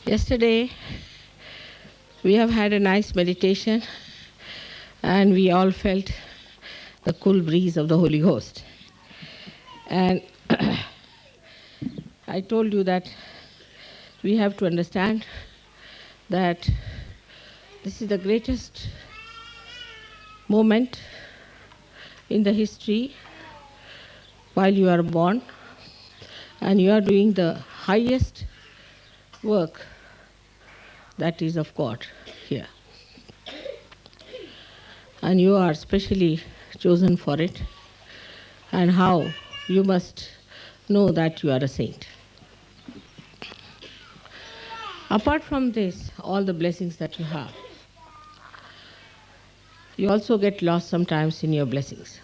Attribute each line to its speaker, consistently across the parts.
Speaker 1: Yesterday, we have had a nice meditation and we all felt the cool breeze of the Holy Ghost. And I told you that we have to understand that this is the greatest moment in the history while you are born and you are doing the highest work that is of God here. And you are specially chosen for it, and how you must know that you are a saint. Apart from this, all the blessings that you have, you also get lost sometimes in your blessings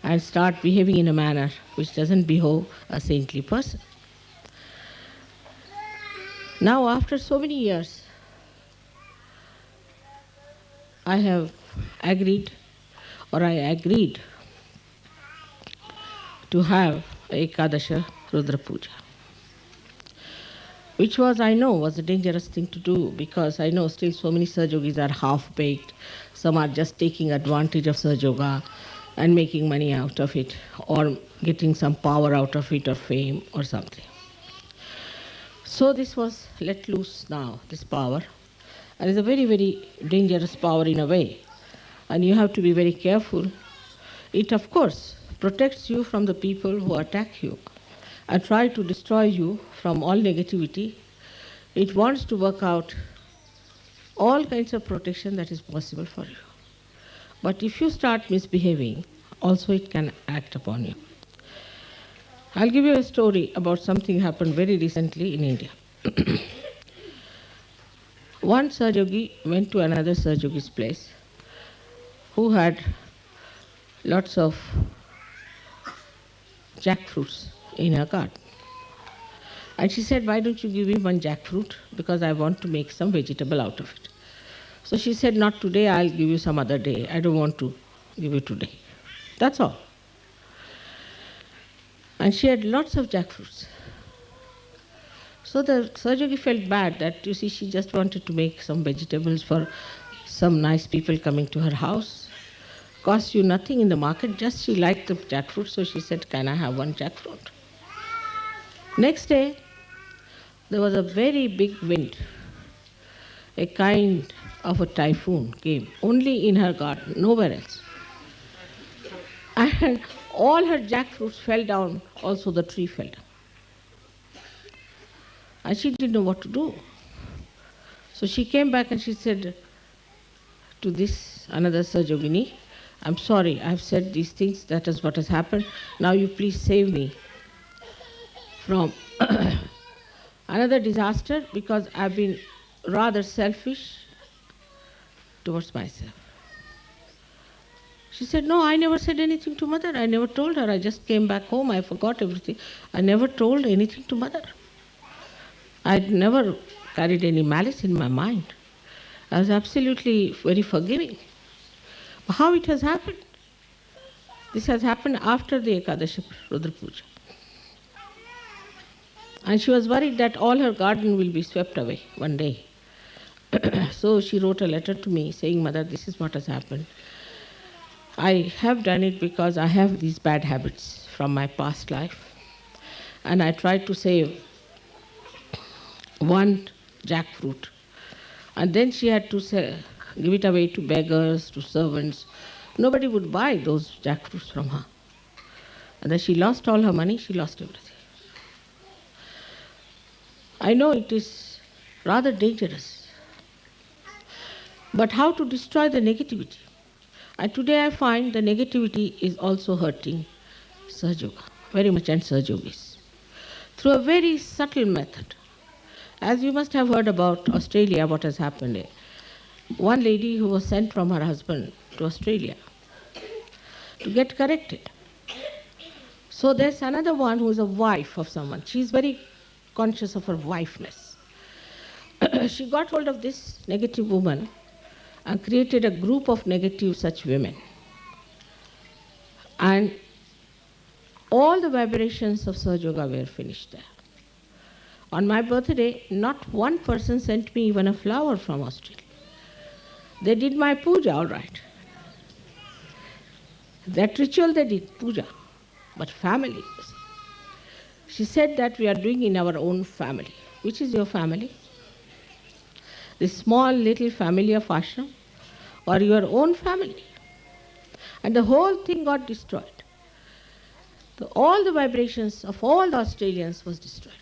Speaker 1: and start behaving in a manner which doesn't behove a saintly person. Now, after so many years, I agreed to have Ekadasha Rudra Puja, which I know was a dangerous thing to do, because I know still so many Sahaja-yogis are half-baked. Some are just taking advantage of Sahaja-yoga and making money out of it, or getting some power out of it, or fame, or something. So this was let loose now, this power. And it's a very, very dangerous power in a way. And you have to be very careful. It, of course, protects you from the people who attack you and try to destroy you from all negativity. It wants to work out all kinds of protection that is possible for you. But if you start misbehaving, also it can act upon you. I'll give you a story about something happened very recently in India. One Sahaja-yogi went to another Sahaja-yogi's place who had lots of jackfruits in her garden. And she said, "Why don't you give me one jackfruit, because I want to make some vegetable out of it." So she said, "Not today, I'll give you some other day. I don't want to give you today." That's all. And she had lots of jackfruits. So the Sahaja-yogi felt bad that, you see, she just wanted to make some vegetables for some nice people coming to her house. Cost you nothing in the market, just she liked the jackfruit, so she said, "Can I have one jackfruit?" Next day, there was a very big wind. A kind of a typhoon came, only in her garden, nowhere else. And all her jackfruits fell down, also the tree fell down. And she didn't know what to do. So she came back and she said to this another Sahaja-yogini, "I'm sorry, I've said these things, that is what has happened. Now you please save me from another disaster, because I've been rather selfish towards myself." She said, "No, I never said anything to mother. I never told her. I just came back home. I forgot everything. I never told anything to mother. I'd never carried any malice in my mind. I was absolutely very forgiving." How it has happened? This has happened after the Ekadashi Rudra Puja. And she was worried that all her garden will be swept away one day. So she wrote a letter to me saying, "Mother, this is what has happened. I have done it because I have these bad habits from my past life. And I tried to save one jackfruit. And then she had to give it away to beggars, to servants. Nobody would buy those jackfruits from her. And then she lost all her money, she lost everything. I know it is rather dangerous. But how to destroy the negativity? And today I find the negativity is also hurting Sahaja-yoga, very much, and Sahaja-yogis, through a very subtle method. As you must have heard about Australia, what has happened. one lady who was sent from her husband to Australia to get corrected. So there's another one who is a wife of someone. She's very conscious of her wifeness. She got hold of this negative woman and created a group of negative such women. And all the vibrations of Sahaja Yoga were finished there. On my birthday, not one person sent me even a flower from Australia. They did my puja, all right. That ritual they did, puja. But family, she said that we are doing in our own family. Which is your family? This small little family of ashram or your own family? And the whole thing got destroyed. All the vibrations of all the Australians was destroyed.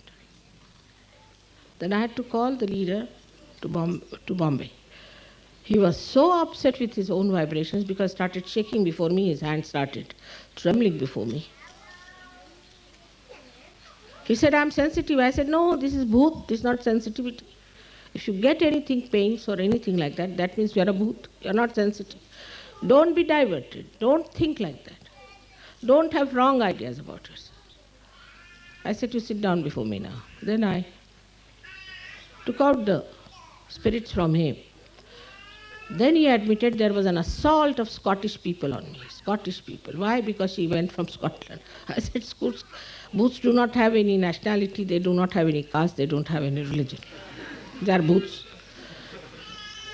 Speaker 1: Then I had to call the leader to Bombay. He was so upset with his own vibrations because started shaking before me, his hand started trembling before me. He said, I'm sensitive. I said, no, this is bhoot, this is not sensitivity. If you get anything, pains or anything like that, that means you are a bhoot, you are not sensitive. Don't be diverted, don't think like that. Don't have wrong ideas about yourself. I said, you sit down before me now. Then I took out the spirits from him. Then he admitted there was an assault of Scottish people on me. Scottish people. Why? Because she went from Scotland. I said, boots do not have any nationality, they do not have any caste, they don't have any religion. They are boots.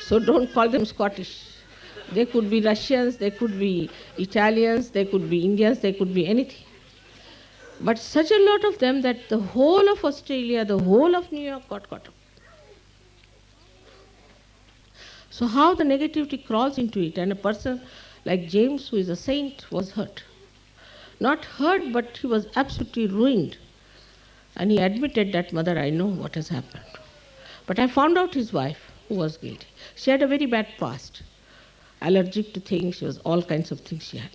Speaker 1: So don't call them Scottish. They could be Russians, they could be Italians, they could be Indians, they could be anything. But such a lot of them that the whole of Australia, the whole of New York got caught up. So how the negativity crawls into it, and a person like James, who is a saint, was hurt. Not hurt, but he was absolutely ruined. And he admitted that, Mother, I know what has happened. But I found out his wife, who was guilty. She had a very bad past. Allergic to things, she was all kinds of things she had.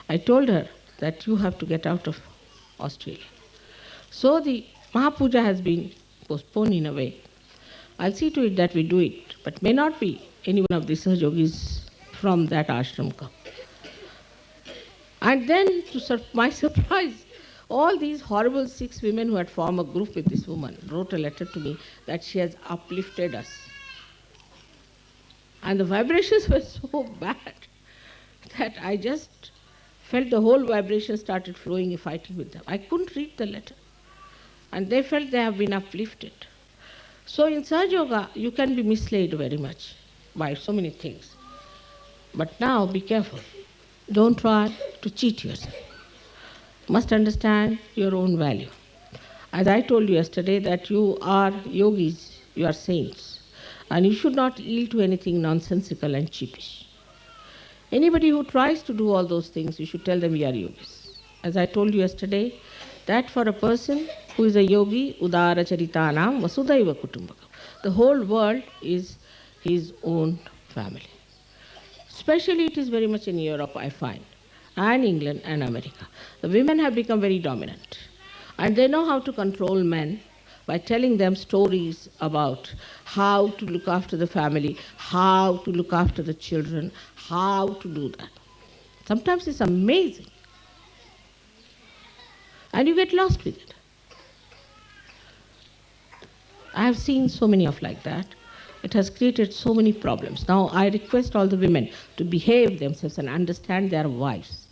Speaker 1: I told her that you have to get out of Australia. So the Mahapuja has been postponed in a way. I'll see to it that we do it, but may not be any one of the Sahaja Yogis from that ashram come. And then, to my surprise, all these horrible 6 women who had formed a group with this woman wrote a letter to me that she has uplifted us. And the vibrations were so bad that I just felt the whole vibration started flowing, fighting with them. I couldn't read the letter. And they felt they have been uplifted. So in Sahaja Yoga, you can be misled very much by so many things. But now be careful. Don't try to cheat yourself. You must understand your own value. As I told you yesterday that you are yogis, you are saints. And you should not yield to anything nonsensical and cheapish. Anybody who tries to do all those things, you should tell them we are yogis. As I told you yesterday, that for a person who is a yogi, udara charitanam vasudhaiva kutumbakam. The whole world is his own family. Especially it is very much in Europe, I find, and England and America. The women have become very dominant. And they know how to control men by telling them stories about how to look after the family, how to look after the children, how to do that. Sometimes it's amazing. And you get lost with it. I have seen so many of like that. It has created so many problems. Now I request all the women to behave themselves and understand their wives.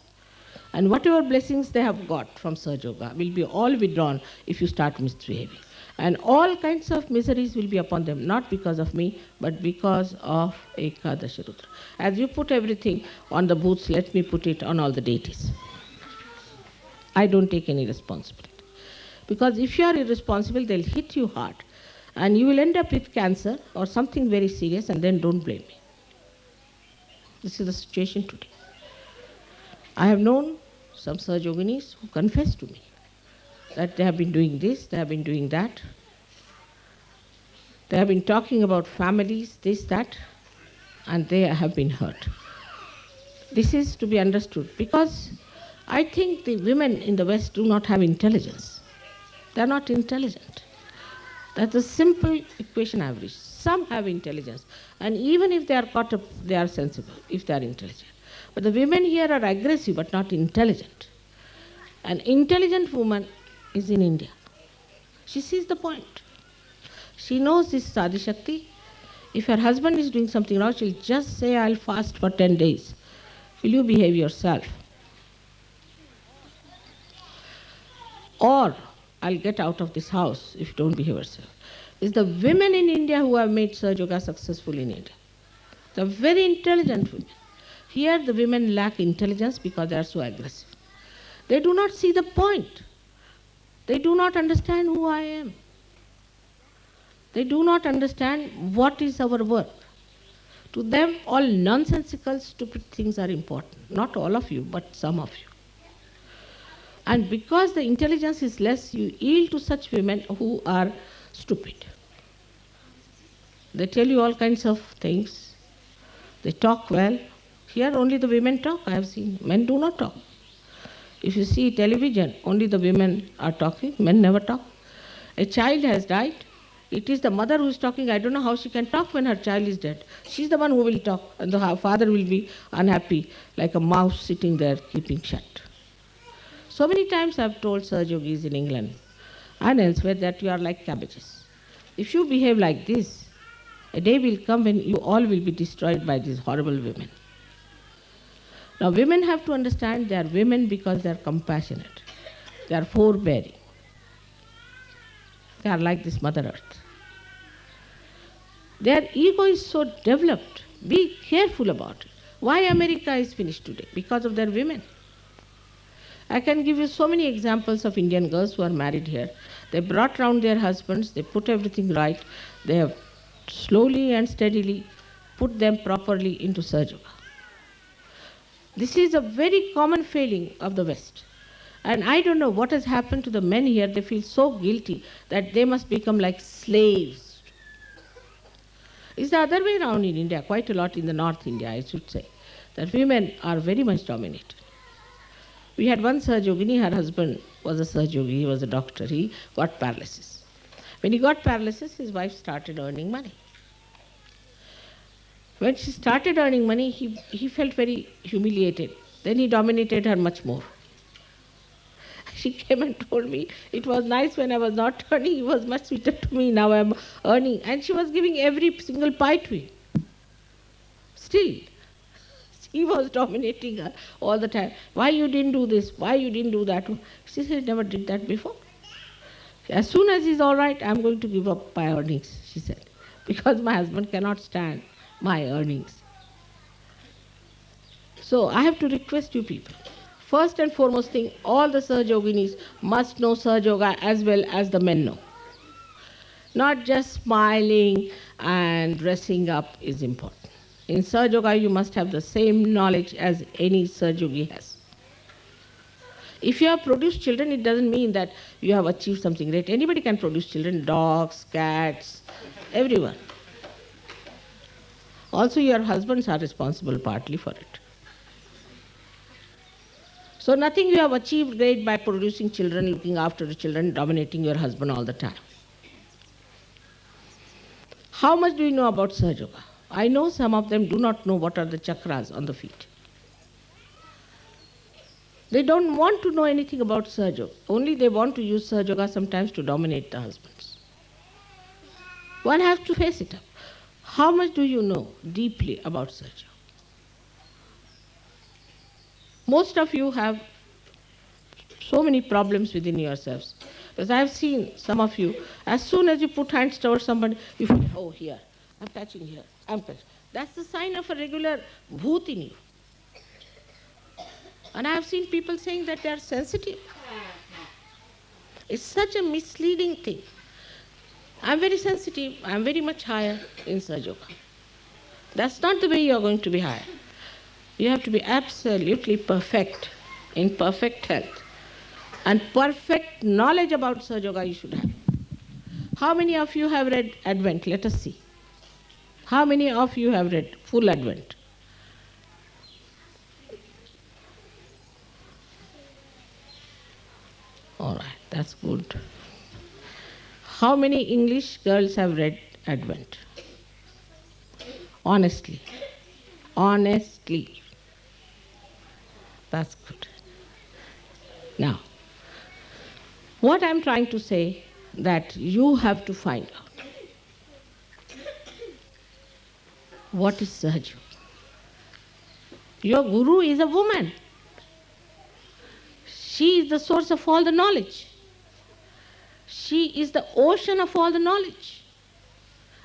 Speaker 1: And whatever blessings they have got from Sahaja Yoga will be all withdrawn if you start misbehaving. And all kinds of miseries will be upon them, not because of me, but because of Ekadasha Rudra. As you put everything on the booths, let me put it on all the deities. I don't take any responsibility. Because if you are irresponsible, they'll hit you hard. And you will end up with cancer or something very serious, and then don't blame me. This is the situation today. I have known some Sahaja Yoginis who confess to me that they have been doing this, they have been doing that. They have been talking about families, this, that, and they have been hurt. This is to be understood because I think the women in the West do not have intelligence. They are not intelligent. That's a simple equation I have reached. Some have intelligence. And even if they are caught up, they are sensible, if they are intelligent. But the women here are aggressive but not intelligent. An intelligent woman is in India. She sees the point. She knows this Sadi Shakti. If her husband is doing something wrong, she'll just say, I'll fast for 10 days. Will you behave yourself? Or I'll get out of this house if you don't behave yourself. It's the women in India who have made Sahaja Yoga successful in India. They're very intelligent women. Here the women lack intelligence because they are so aggressive. They do not see the point. They do not understand who I am. They do not understand what is our work. To them, all nonsensical, stupid things are important. Not all of you, but some of you. And because the intelligence is less, you yield to such women who are stupid. They tell you all kinds of things. They talk well. Here only the women talk, I have seen. Men do not talk. If you see television, only the women are talking, men never talk. A child has died. It is the mother who is talking. I don't know how she can talk when her child is dead. She's the one who will talk, and the father will be unhappy, like a mouse sitting there keeping shut. So many times I have told Sahaja Yogis in England and elsewhere that you are like cabbages. If you behave like this, a day will come when you all will be destroyed by these horrible women. Now women have to understand they are women because they are compassionate. They are forbearing. They are like this Mother Earth. Their ego is so developed. Be careful about it. Why America is finished today? Because of their women. I can give you so many examples of Indian girls who are married here. They brought round their husbands, they put everything right, they have slowly and steadily put them properly into Sahaja Yoga. This is a very common failing of the West. And I don't know what has happened to the men here. They feel so guilty that they must become like slaves. It's the other way around in India, quite a lot in the North India, I should say, that women are very much dominated. We had one Sahaja Yogini, her husband was a Sahaja Yogi, he was a doctor, he got paralysis. When he got paralysis, his wife started earning money. When she started earning money, he felt very humiliated. Then he dominated her much more. She came and told me, it was nice when I was not earning, he was much sweeter to me, now I'm earning. And she was giving every single pie to him. Still, he was dominating her all the time. Why you didn't do this? Why you didn't do that? She said, never did that before. As soon as he's all right, I'm going to give up my earnings, she said, because my husband cannot stand my earnings. So I have to request you people. First and foremost thing, all the Sahaja Yoginis must know Sahaja Yoga as well as the men know. Not just smiling and dressing up is important. In Sahaja Yoga, you must have the same knowledge as any Sahaja Yogi has. If you have produced children, it doesn't mean that you have achieved something great. Anybody can produce children, dogs, cats, everyone. Also, your husbands are responsible partly for it. So nothing you have achieved great by producing children, looking after the children, dominating your husband all the time. How much do you know about Sahaja Yoga? I know some of them do not know what are the chakras on the feet. They don't want to know anything about Sahaja Yoga. Only they want to use Sahaja Yoga sometimes to dominate the husbands. One has to face it up. How much do you know deeply about Sahaja Yoga? Most of you have so many problems within yourselves. Because I have seen some of you, as soon as you put hands towards somebody, you feel, oh, here, I'm touching here, I'm touching. That's the sign of a regular bhoot in you. And I have seen people saying that they are sensitive. It's such a misleading thing. I'm very sensitive, I'm very much higher in Sahaja Yoga. That's not the way you are going to be higher. You have to be absolutely perfect, in perfect health. And perfect knowledge about Sahaja Yoga you should have. How many of you have read Advent? Let us see. How many of you have read full Advent? All right, that's good. How many English girls have read Advent? Honestly. Honestly. That's good. Now, what I'm trying to say, that you have to find out what is Sahaja. Your guru is a woman. She is the source of all the knowledge. She is the ocean of all the knowledge.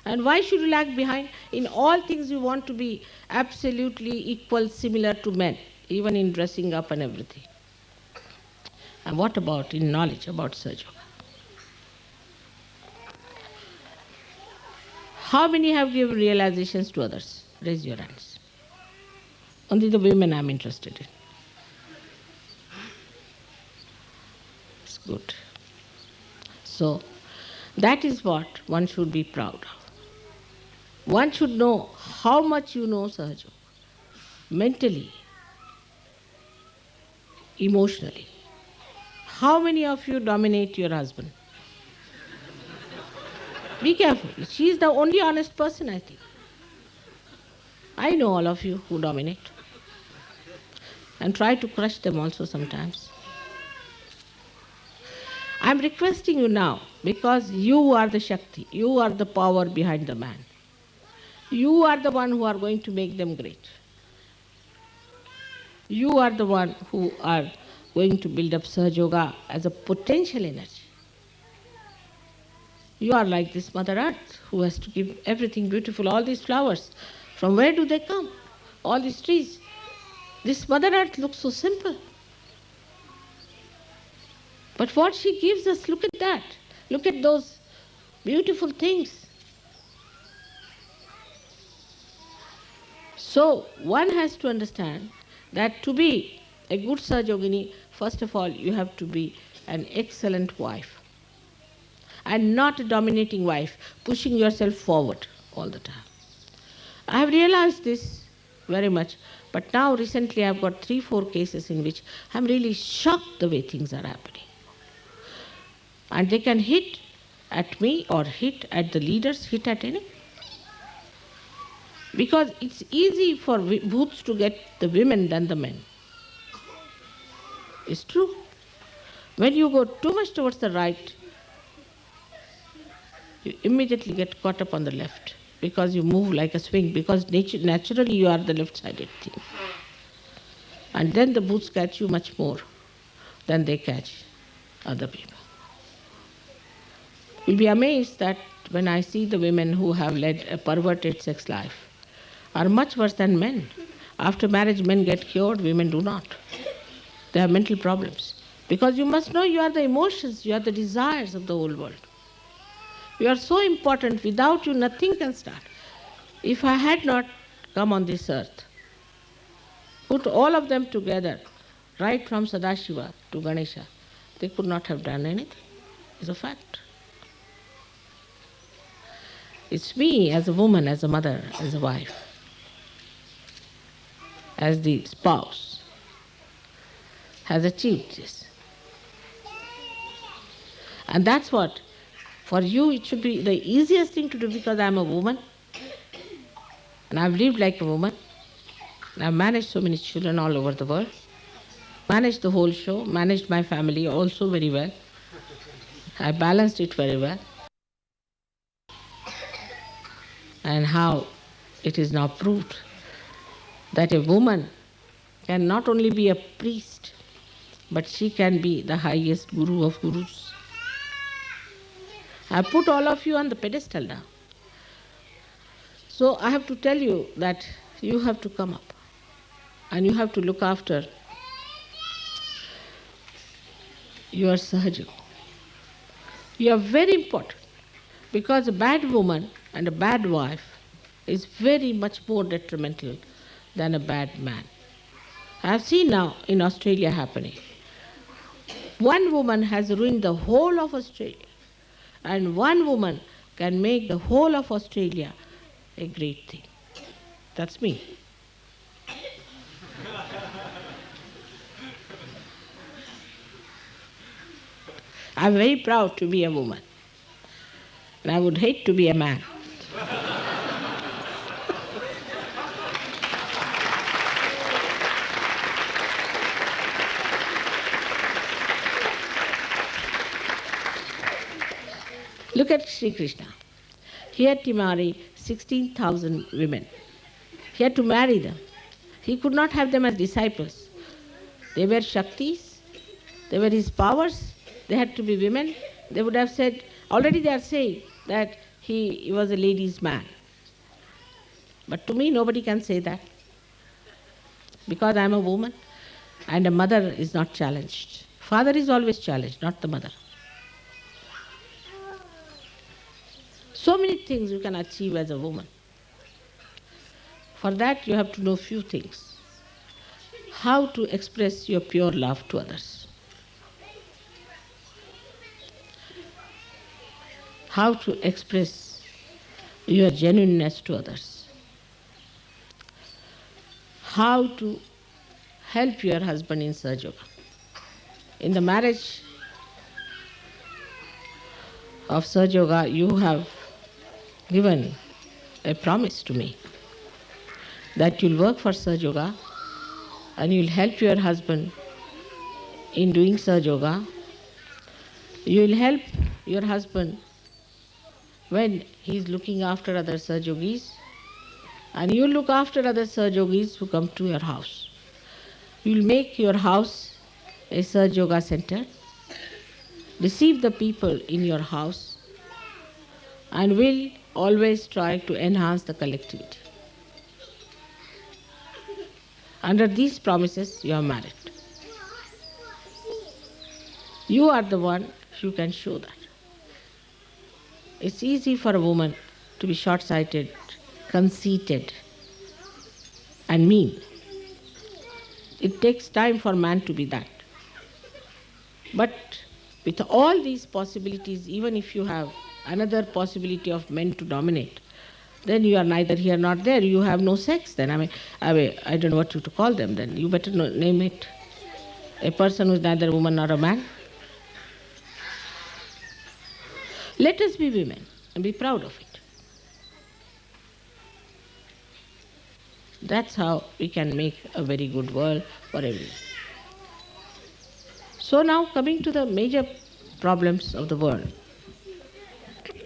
Speaker 1: And why should you lag behind? In all things you want to be absolutely equal, similar to men, even in dressing up and everything. And what about in knowledge about Sahaja? How many have given realizations to others? Raise your hands. Only the women I'm interested in. It's good. So, that is what one should be proud of. One should know how much you know Sahaja. Mentally, emotionally. How many of you dominate your husband? Be careful. She is the only honest person, I think. I know all of you who dominate. And try to crush them also sometimes. I'm requesting you now, because you are the Shakti, you are the power behind the man. You are the one who are going to make them great. You are the one who are going to build up Sahaja Yoga as a potential energy. You are like this Mother Earth who has to give everything beautiful. All these flowers, from where do they come? All these trees. This Mother Earth looks so simple. But what she gives us, look at that. Look at those beautiful things. So one has to understand that to be a good Sahajogini, first of all, you have to be an excellent wife. And not a dominating wife, pushing yourself forward all the time. I have realized this very much, but now recently I've got 3-4 cases in which I'm really shocked the way things are happening. And they can hit at me or hit at the leaders, hit at any. Because it's easy for bhoots to get the women than the men. It's true. When you go too much towards the right, you immediately get caught up on the left because you move like a swing, because naturally you are the left-sided thing. And then the bhoots catch you much more than they catch other people. You'll be amazed that when I see the women who have led a perverted sex life are much worse than men. After marriage, men get cured, women do not. They have mental problems. Because you must know you are the emotions, you are the desires of the whole world. You are so important, without you nothing can start. If I had not come on this earth, put all of them together, right from Sadashiva to Ganesha, they could not have done anything. It's a fact. It's me as a woman, as a mother, as a wife, as the spouse, has achieved this. And that's what, for you it should be the easiest thing to do, because I'm a woman, and I've lived like a woman, and I've managed so many children all over the world, managed the whole show, managed my family also very well. I balanced it very well. And how it is now proved that a woman can not only be a priest, but she can be the highest guru of gurus. I put all of you on the pedestal now. So I have to tell you that you have to come up and you have to look after your Sahaja. You are very important, because a bad woman and a bad wife is very much more detrimental than a bad man. I have seen now in Australia happening. One woman has ruined the whole of Australia, and one woman can make the whole of Australia a great thing. That's me. I'm very proud to be a woman, and I would hate to be a man. Look at Sri Krishna. He had to marry 16,000 women. He had to marry them. He could not have them as disciples. They were Shaktis, they were his powers, they had to be women. They would have said, already they are saying that he was a ladies' man. But to me, nobody can say that. Because I am a woman and a mother is not challenged. Father is always challenged, not the mother. So many things you can achieve as a woman. For that, you have to know few things. How to express your pure love to others. How to express your genuineness to others. How to help your husband in Sahaja Yoga. In the marriage of Sahaja Yoga, you have given a promise to me that you'll work for Sahaja Yoga and you'll help your husband in doing Sahaja Yoga. You'll help your husband when he's looking after other Sahaja Yogis, and you'll look after other Sahaja Yogis who come to your house. You'll make your house a Sahaja Yoga center, receive the people in your house, and will always try to enhance the collectivity. Under these promises, you are married. You are the one who can show that. It's easy for a woman to be short-sighted, conceited, and mean. It takes time for man to be that. But with all these possibilities, even if you have another possibility of men to dominate, then you are neither here nor there. You have no sex then. I don't know what to call them then. You better name it. A person who is neither a woman nor a man. Let us be women and be proud of it. That's how we can make a very good world for everyone. So now coming to the major problems of the world.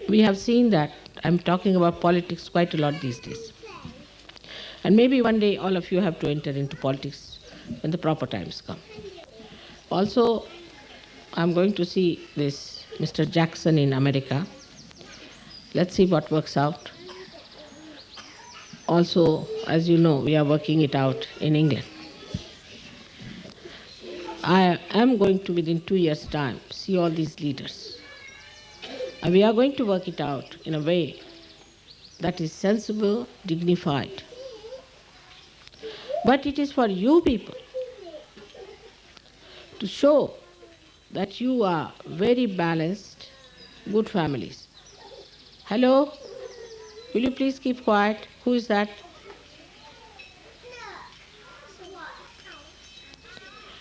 Speaker 1: We have seen that I'm talking about politics quite a lot these days. And maybe one day all of you have to enter into politics when the proper times come. Also, I'm going to see this Mr. Jackson in America. Let's see what works out. Also, as you know, we are working it out in England. I am going to, within 2 years' time, see all these leaders. And we are going to work it out in a way that is sensible, dignified. But it is for you people to show that you are very balanced, good families. Hello? Will you please keep quiet? Who is that?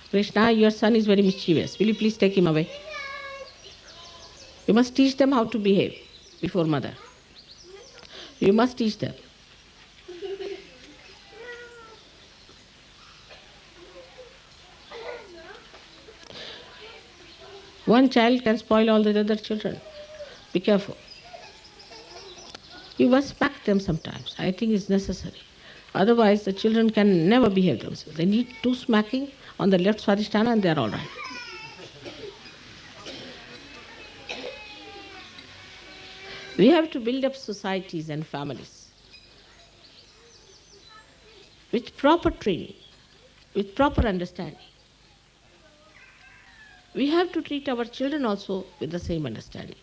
Speaker 1: Krishna, your son is very mischievous. Will you please take him away? You must teach them how to behave before mother. You must teach them. One child can spoil all the other children. Be careful. You must smack them sometimes. I think it's necessary. Otherwise, the children can never behave themselves. They need 2 smacking on the left Swadhisthana and they are all right. We have to build up societies and families with proper training, with proper understanding. We have to treat our children also with the same understanding.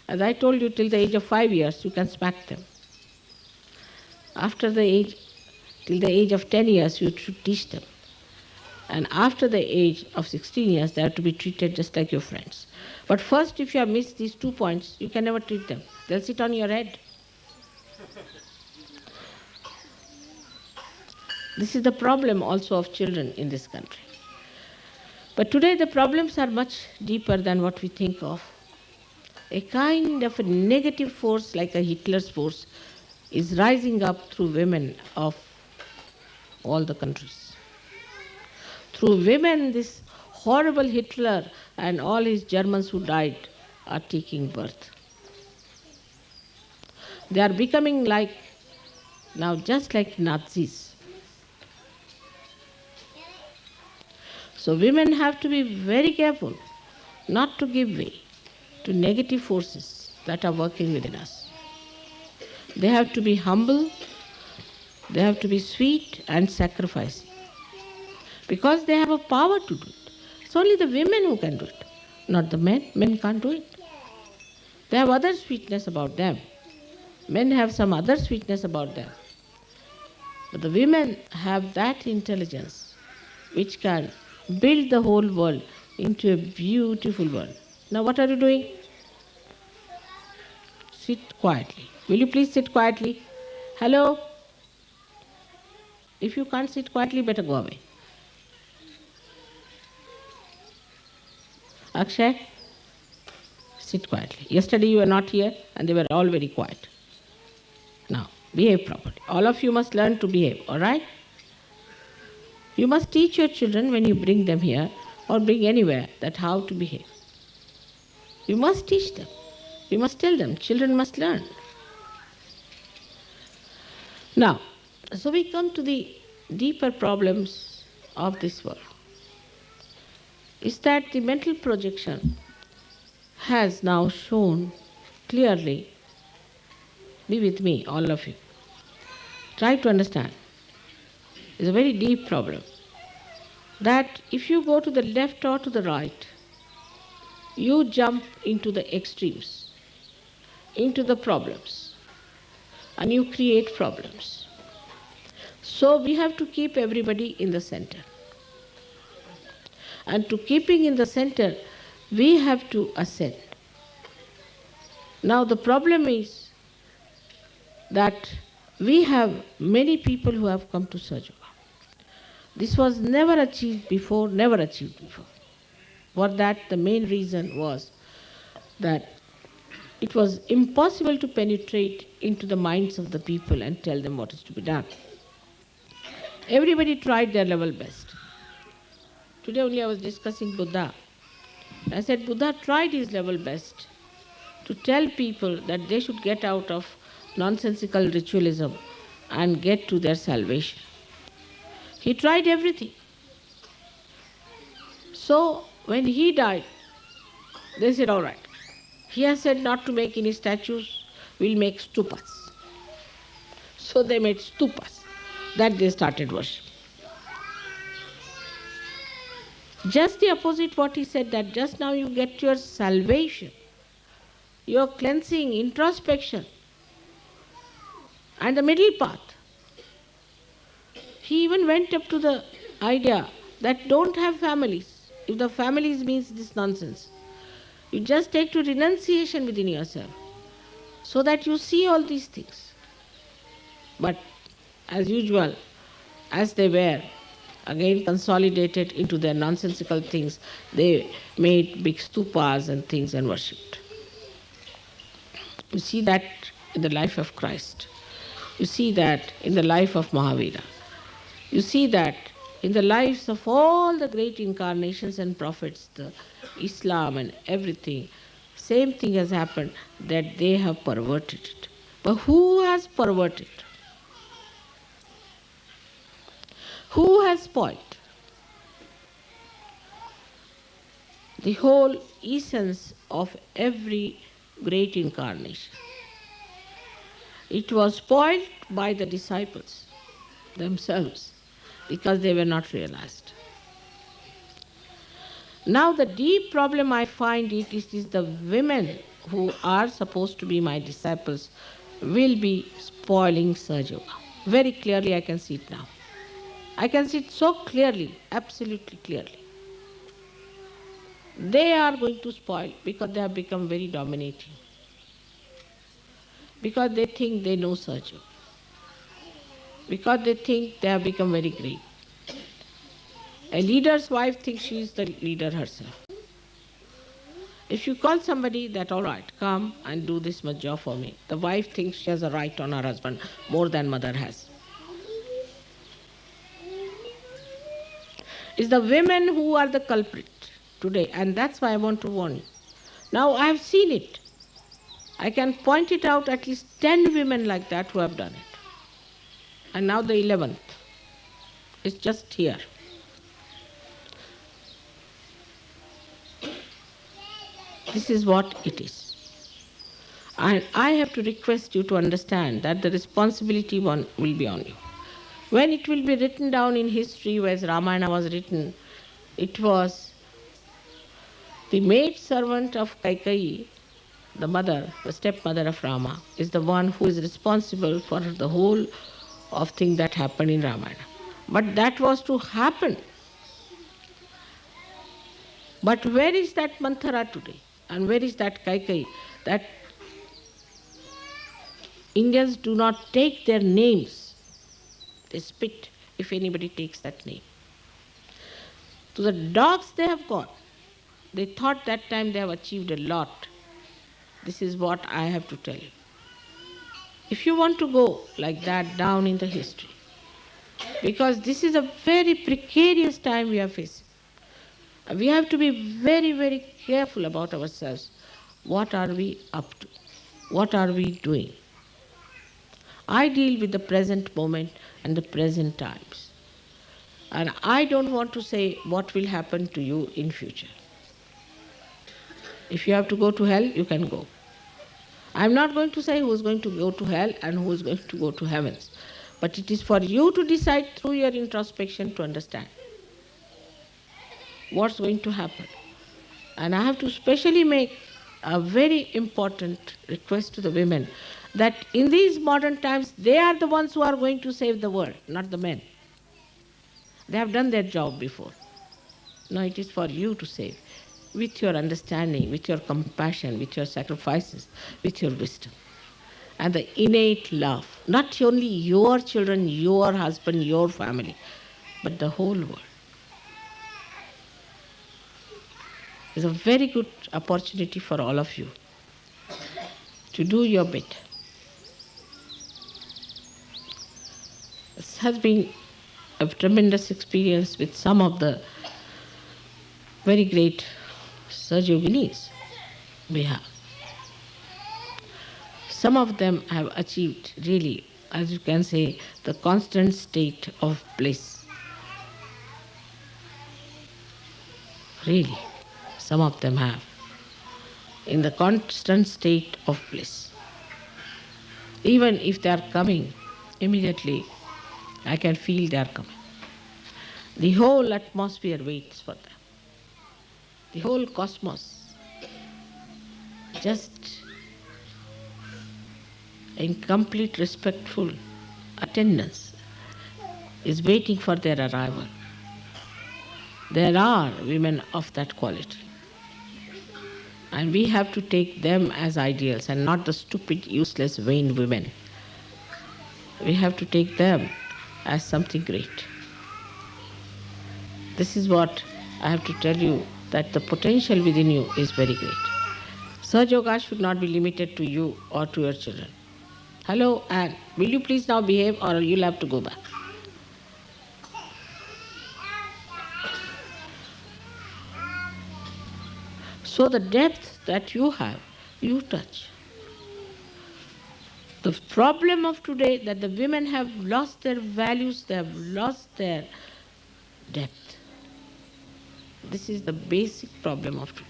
Speaker 1: As I told you, till the age of 5 years, you can smack them. Till the age of 10 years, you should teach them. And after the age of 16 years, they have to be treated just like your friends. But first, if you have missed these 2 points, you can never treat them. They'll sit on your head. This is the problem also of children in this country. But today the problems are much deeper than what we think of. A kind of a negative force, like a Hitler's force, is rising up through women of all the countries. Through women, this horrible Hitler and all his Germans who died are taking birth. They are becoming like, now just like Nazis. So women have to be very careful not to give way to negative forces that are working within us. They have to be humble, they have to be sweet and sacrificing. Because they have a power to do it. It's only the women who can do it, not the men. Men can't do it. They have other sweetness about them. Men have some other sweetness about them. But the women have that intelligence which can build the whole world into a beautiful world. Now what are you doing? Sit quietly. Will you please sit quietly? Hello? If you can't sit quietly, better go away. Akshay, sit quietly. Yesterday you were not here and they were all very quiet. Now, behave properly. All of you must learn to behave, all right? You must teach your children when you bring them here or bring anywhere that how to behave. You must teach them. You must tell them. Children must learn. Now, so we come to the deeper problems of this world. Is that the mental projection has now shown clearly, be with me, all of you. Try to understand. It's a very deep problem. That if you go to the left or to the right, you jump into the extremes, into the problems, and you create problems. So we have to keep everybody in the center. And to keeping in the center, we have to ascend. Now the problem is that we have many people who have come to Sahaja Yoga. This was never achieved before, never achieved before. For that, the main reason was that it was impossible to penetrate into the minds of the people and tell them what is to be done. Everybody tried their level best. Today only I was discussing Buddha. I said Buddha tried his level best to tell people that they should get out of nonsensical ritualism and get to their salvation. He tried everything. So when he died, they said, all right, he has said not to make any statues, we'll make stupas. So they made stupas. That they started worship. Just the opposite what he said, that just now you get your salvation, your cleansing, introspection, and the middle path. He even went up to the idea that don't have families. If the families means this nonsense, you just take to renunciation within yourself so that you see all these things. But as usual, as they were, again consolidated into their nonsensical things, they made big stupas and things and worshipped. You see that in the life of Christ. You see that in the life of Mahavira. You see that in the lives of all the great incarnations and prophets, the Islam and everything, same thing has happened, that they have perverted it. But who has perverted? Who has spoiled? The whole essence of every great incarnation. It was spoiled by the disciples themselves because they were not realized. Now the deep problem I find it is the women who are supposed to be my disciples will be spoiling Sahaja Yoga. Very clearly I can see it now. I can see it so clearly, absolutely clearly. They are going to spoil because they have become very dominating. Because they think they know Sahaja Yoga. Because they think they have become very great. A leader's wife thinks she is the leader herself. If you call somebody that, all right, come and do this much job for me, the wife thinks she has a right on her husband more than mother has. It's the women who are the culprit today, and that's why I want to warn you. Now I have seen it. I can point it out at least 10 women like that who have done it. And now the 11th is just here. This is what it is. And I have to request you to understand that the responsibility will be on you. When it will be written down in history, as Ramayana was written, it was the maid servant of Kaikeyi, the mother, the stepmother of Rama, is the one who is responsible for the whole of thing that happened in Ramayana. But that was to happen. But where is that Manthara today? And where is that Kaikeyi? That Indians do not take their names. They spit if anybody takes that name. To the dogs they have gone. They thought that time they have achieved a lot. This is what I have to tell you. If you want to go like that down in the history, because this is a very precarious time we are facing. We have to be very, very careful about ourselves. What are we up to? What are we doing? I deal with the present moment and the present times. And I don't want to say what will happen to you in future. If you have to go to hell, you can go. I'm not going to say who is going to go to hell and who is going to go to heavens. But it is for you to decide through your introspection to understand what's going to happen. And I have to specially make a very important request to the women that in these modern times, they are the ones who are going to save the world, not the men. They have done their job before. Now it is for you to save with your understanding, with your compassion, with your sacrifices, with your wisdom. And the innate love, not only your children, your husband, your family, but the whole world. It's a very good opportunity for all of you to do your bit. This has been a tremendous experience with some of the very great Saj Yoginis we have. Some of them have achieved really, as you can say, the constant state of bliss. Really, some of them have. In the constant state of bliss. Even if they are coming, immediately I can feel they are coming. The whole atmosphere waits for them. The whole cosmos just in complete respectful attendance is waiting for their arrival. There are women of that quality. And we have to take them as ideals and not the stupid, useless, vain women. We have to take them as something great. This is what I have to tell you, that the potential within you is very great. Saj Yoga should not be limited to you or to your children. Hello, Anne, will you please now behave or you'll have to go back? So the depth that you have, you touch. The problem of today that the women have lost their values, they have lost their depth. This is the basic problem of today.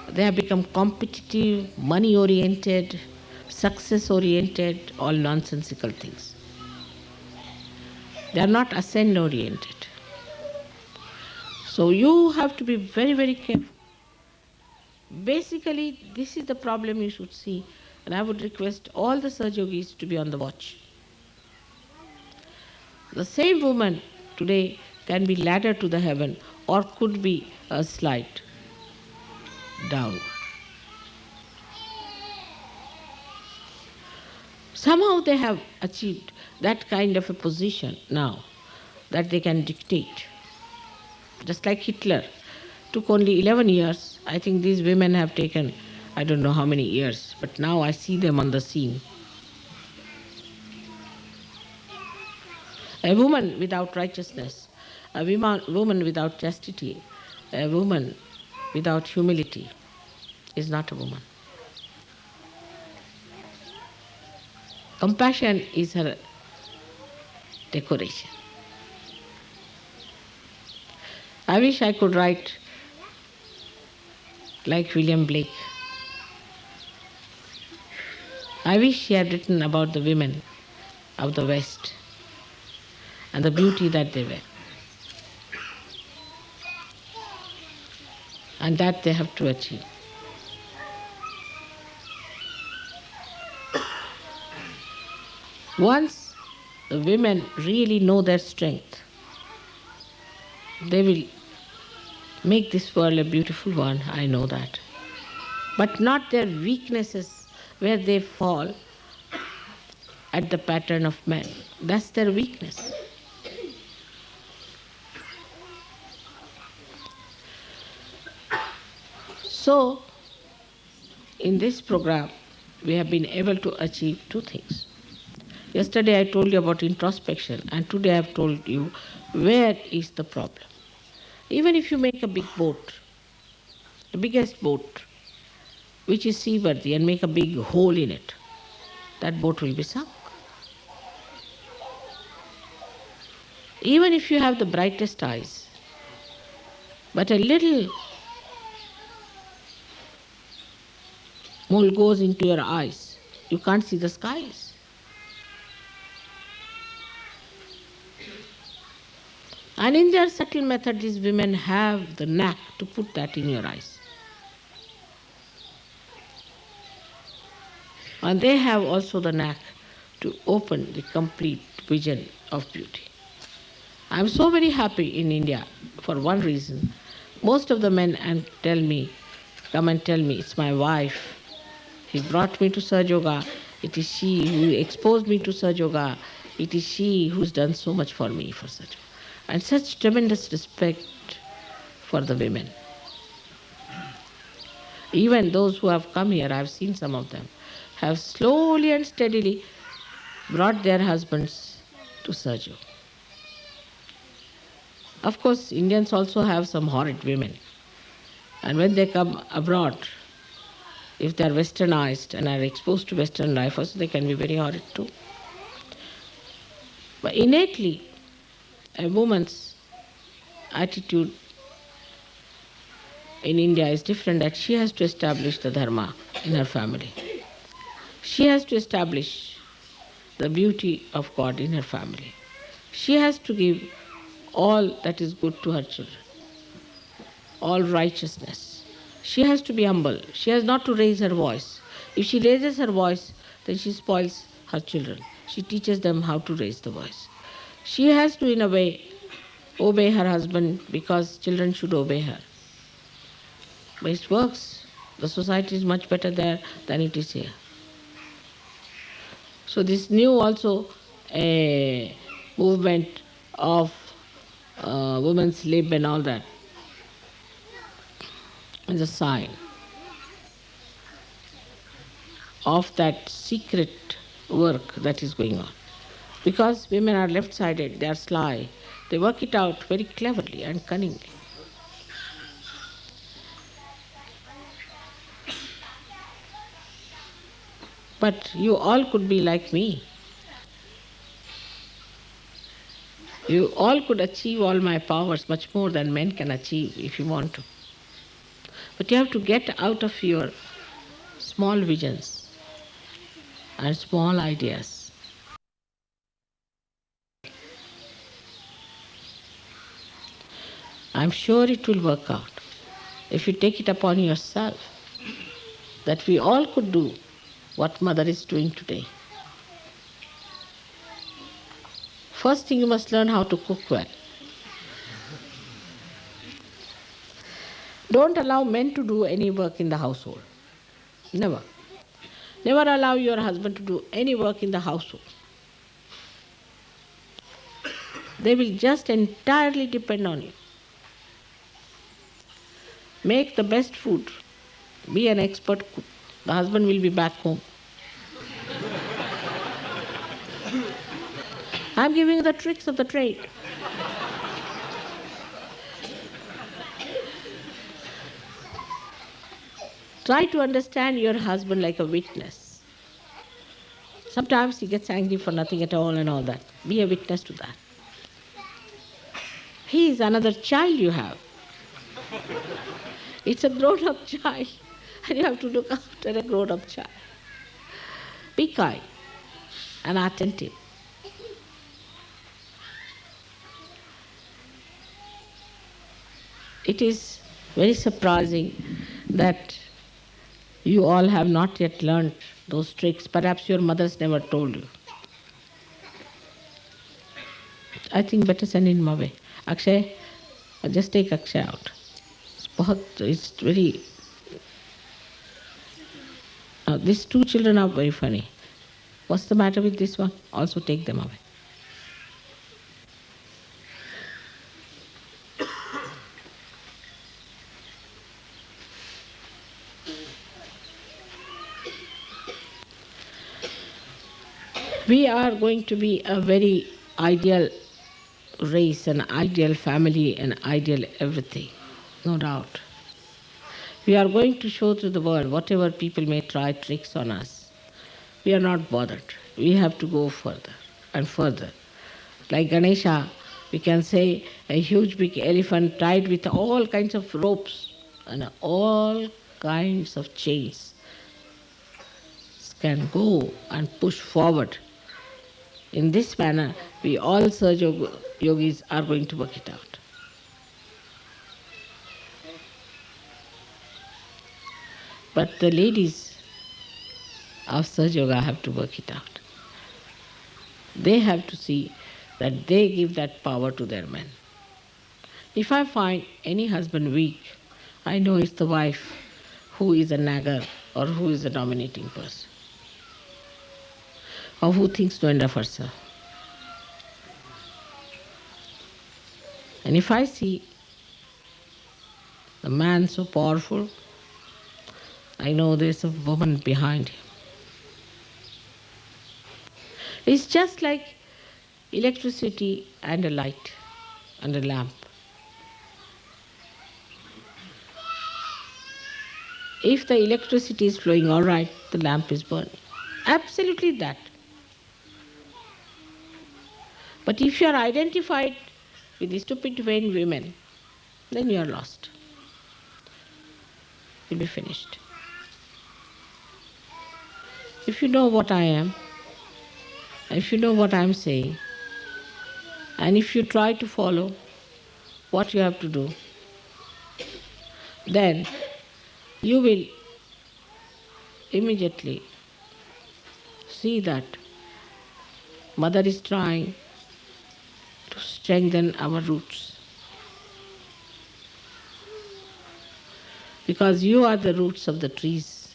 Speaker 1: They have become competitive, money-oriented, success-oriented, all nonsensical things. They are not ascend-oriented. So you have to be very, very careful. Basically, this is the problem you should see, and I would request all the Saj Yogis to be on the watch. The same woman today can be ladder to the heaven or could be a slide downward. Somehow they have achieved that kind of a position now that they can dictate. Just like Hitler took only 11 years, I think these women have taken I don't know how many years, but now I see them on the scene. A woman without righteousness, a woman without chastity, a woman without humility, is not a woman. Compassion is her decoration. I wish I could write like William Blake. I wish he had written about the women of the West and the beauty that they were. And that they have to achieve. Once the women really know their strength, they will make this world a beautiful one, I know that. But not their weaknesses where they fall at the pattern of men. That's their weakness. So, in this program, we have been able to achieve two things. Yesterday I told you about introspection, and today I have told you where is the problem. Even if you make a big boat, the biggest boat, which is seaworthy, and make a big hole in it, that boat will be sunk. Even if you have the brightest eyes, but a little mole goes into your eyes, you can't see the skies. And in their subtle method, these women have the knack to put that in your eyes. And they have also the knack to open the complete vision of beauty. I am so very happy in India for one reason. Most of the men come and tell me, it's my wife. He brought me to Sahaja Yoga. It is she who exposed me to Sahaja Yoga. It is she who's done so much for me for Sahaja Yoga. And such tremendous respect for the women. Even those who have come here, I have seen some of them, have slowly and steadily brought their husbands to Sahaja Yoga. Of course, Indians also have some horrid women. And when they come abroad, if they are westernized and are exposed to Western life, also they can be very horrid too. But innately, a woman's attitude in India is different, that she has to establish the dharma in her family. She has to establish the beauty of God in her family. She has to give all that is good to her children, all righteousness. She has to be humble. She has not to raise her voice. If she raises her voice, then she spoils her children. She teaches them how to raise the voice. She has to, in a way, obey her husband because children should obey her. But it works. The society is much better there than it is here. So this new also a movement of women's lib and all that is a sign of that secret work that is going on. Because women are left-sided, they are sly, they work it out very cleverly and cunningly. But you all could be like me. You all could achieve all my powers much more than men can achieve if you want to. But you have to get out of your small visions and small ideas. I'm sure it will work out if you take it upon yourself that we all could do what Mother is doing today. First thing, you must learn how to cook well. Don't allow men to do any work in the household. Never. Never allow your husband to do any work in the household. They will just entirely depend on you. Make the best food. Be an expert cook. The husband will be back home. I'm giving you the tricks of the trade. Try to understand your husband like a witness. Sometimes he gets angry for nothing at all and all that. Be a witness to that. He is another child you have. It's a grown-up child, and you have to look after a grown-up child. Be kind and attentive. It is very surprising that you all have not yet learned those tricks. Perhaps your mothers never told you. I think better send him away. Akshay, just take Akshay out. It's very... these two children are very funny. What's the matter with this one? Also take them away. We are going to be a very ideal race, an ideal family, an ideal everything, no doubt. We are going to show to the world whatever people may try tricks on us. We are not bothered. We have to go further and further. Like Ganesha, we can say a huge big elephant tied with all kinds of ropes and all kinds of chains can go and push forward. In this manner, we all Sahaja Yogis are going to work it out. But the ladies of Sahaja Yoga have to work it out. They have to see that they give that power to their men. If I find any husband weak, I know it's the wife who is a nagger or who is a dominating person, or who thinks no end of herself. And if I see the man so powerful, I know there's a woman behind him. It's just like electricity and a light and a lamp. If the electricity is flowing all right, the lamp is burning. Absolutely that. But if you are identified with the stupid vain women, then you are lost. You'll be finished. If you know what I am, if you know what I am saying, and if you try to follow what you have to do, then you will immediately see that Mother is trying to strengthen our roots. Because you are the roots of the trees.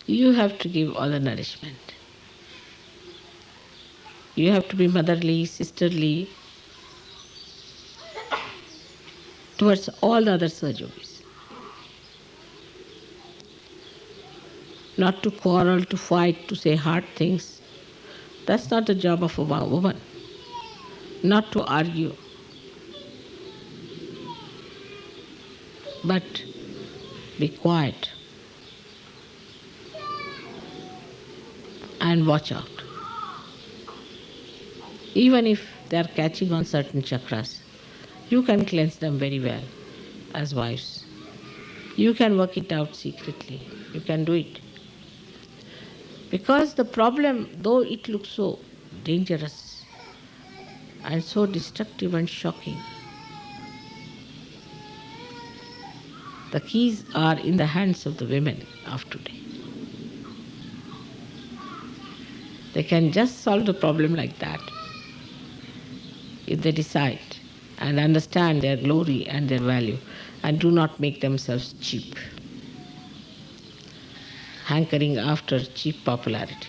Speaker 1: You have to give all the nourishment. You have to be motherly, sisterly towards all the other Sahajogis. Not to quarrel, to fight, to say hard things. That's not the job of a woman. Not to argue. But be quiet and watch out. Even if they are catching on certain chakras, you can cleanse them very well as wives. You can work it out secretly. You can do it. Because the problem, though it looks so dangerous and so destructive and shocking, the keys are in the hands of the women of today. They can just solve the problem like that if they decide and understand their glory and their value and do not make themselves cheap, hankering after cheap popularity.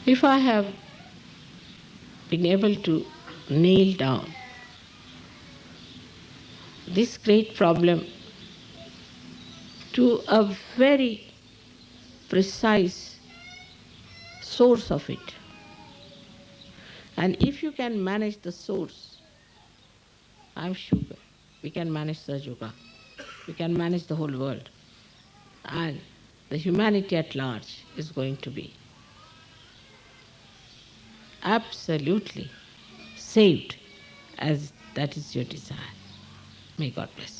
Speaker 1: If I have been able to nail down this great problem to a very precise source of it, And if you can manage the source, I'm sure we can manage Sahaja Yoga. We can manage the whole world. And the humanity at large is going to be absolutely saved, as that is your desire. May God bless you.